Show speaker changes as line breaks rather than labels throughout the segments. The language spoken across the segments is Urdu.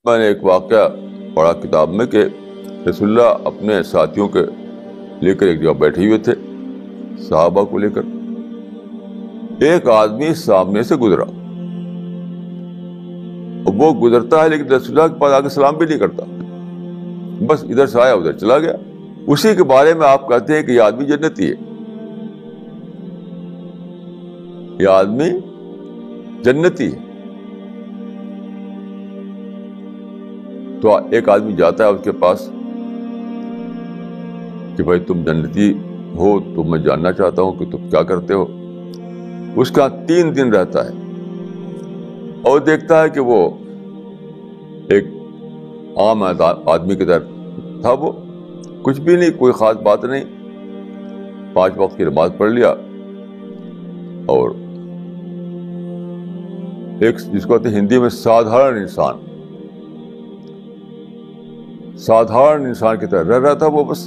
میں نے ایک واقعہ پڑھا کتاب میں کہ رسول اللہ اپنے ساتھیوں کے لے کر ایک جگہ بیٹھے ہوئے تھے، صحابہ کو لے کر. ایک آدمی سامنے سے گزرا، وہ گزرتا ہے لیکن رسول اللہ کے پاس آ کے سلام بھی نہیں کرتا، بس ادھر سے آیا ادھر چلا گیا. اسی کے بارے میں آپ کہتے ہیں کہ یہ آدمی جنتی ہے، یہ آدمی جنتی ہے. تو ایک آدمی جاتا ہے اس کے پاس کہ بھائی تم جنتی ہو تو میں جاننا چاہتا ہوں کہ تم کیا کرتے ہو. اس کا 3 دن رہتا ہے اور دیکھتا ہے کہ وہ ایک عام آدمی کی طرح تھا، وہ کچھ بھی نہیں، کوئی خاص بات نہیں، 5 وقت کی نماز پڑھ لیا اور ایک جس کو کہتے ہیں ہندی میں سادھارن انسان کی طرح رہ رہا تھا وہ بس.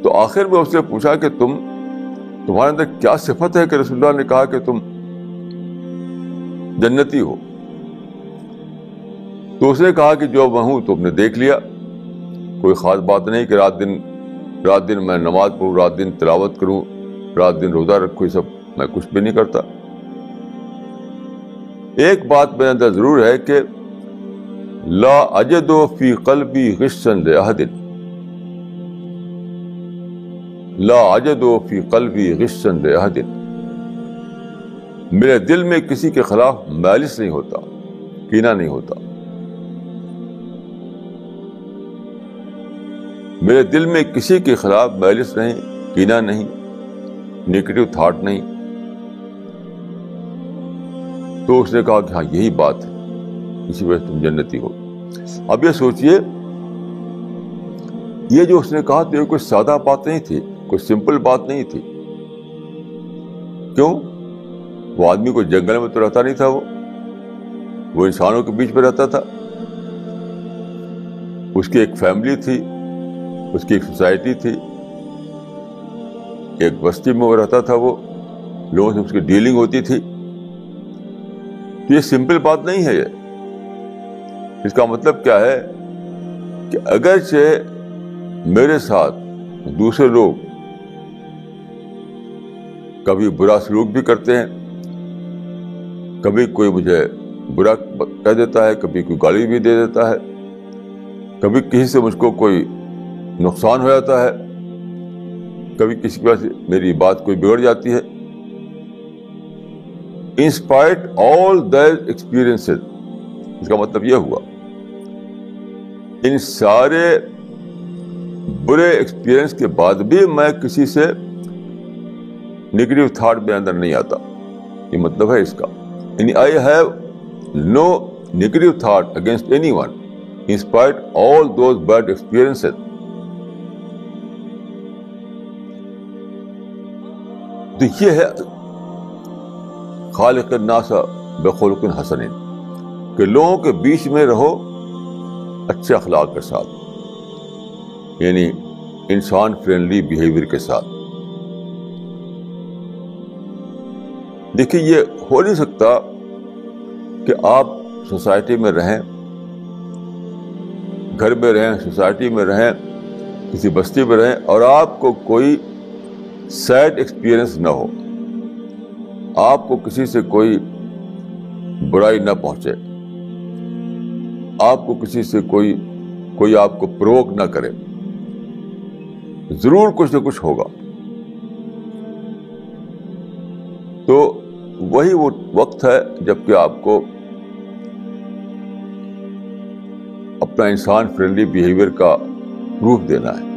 تو آخر میں اس نے پوچھا کہ تمہارے اندر کیا صفت ہے کہ رسول اللہ نے کہا کہ تم جنتی ہو؟ تو اس نے کہا کہ جو میں ہوں تم نے دیکھ لیا، کوئی خاص بات نہیں کہ رات دن میں نماز پڑھوں، رات دن تلاوت کروں، رات دن روزہ رکھوں، یہ سب میں کچھ بھی نہیں کرتا. ایک بات میرے اندر ضرور ہے کہ لا اجد فی قلبی غشا لأحد، لا اجد فی قلبی غشا لأحد، میرے دل میں کسی کے خلاف مالش نہیں ہوتا، کینہ نہیں ہوتا. میرے دل میں کسی کے خلاف مالش نہیں، کینہ نہیں، نیگیٹو تھاٹ نہیں. تو اس نے کہا کہ ہاں یہی بات ہے، اسی وجہ سے تم جنتی ہو. اب یہ سوچئے، یہ جو اس نے کہا تو یہ کوئی سادہ بات نہیں تھی، کوئی سمپل بات نہیں تھی. کیوں؟ وہ آدمی کوئی جنگل میں تو رہتا نہیں تھا، وہ انسانوں کے بیچ میں رہتا تھا. اس کی ایک فیملی تھی، اس کی ایک سوسائٹی تھی، ایک بستی میں وہ رہتا تھا، وہ لوگوں سے اس کی ڈیلنگ ہوتی تھی. تو یہ سمپل بات نہیں ہے. اس کا مطلب کیا ہے کہ اگرچہ میرے ساتھ دوسرے لوگ کبھی برا سلوک بھی کرتے ہیں، کبھی کوئی مجھے برا کہہ دیتا ہے، کبھی کوئی گالی بھی دے دیتا ہے، کبھی کسی سے مجھ کو کوئی نقصان ہو جاتا ہے، کبھی کسی کی وجہ سے میری بات کوئی بگڑ جاتی ہے. In spite all their experiences، اس کا مطلب یہ ہوا ان سارے برے ایکسپیرئنس کے بعد بھی میں کسی سے نیگیٹو تھاٹ میرے اندر نہیں آتا. یہ مطلب ہے اس کا، یعنی I have no negative thought against anyone in spite all those bad experiences. تو یہ ہے خالق الناس بخلق حسن، کہ لوگوں کے بیچ میں رہو اچھے اخلاق کے ساتھ، یعنی انسان فرینڈلی بیہیویئر کے ساتھ. دیکھیے یہ ہو نہیں سکتا کہ آپ سوسائٹی میں رہیں، گھر میں رہیں، سوسائٹی میں رہیں، کسی بستی میں رہیں، اور آپ کو کوئی سیڈ ایکسپیرئنس نہ ہو، آپ کو کسی سے کوئی برائی نہ پہنچے، آپ کو کسی سے کوئی آپ کو پروک نہ کرے. ضرور کچھ نہ کچھ ہوگا. تو وہی وہ وقت ہے جب کہ آپ کو اپنا انسان فرینڈلی بیہیویئر کا پروف دینا ہے.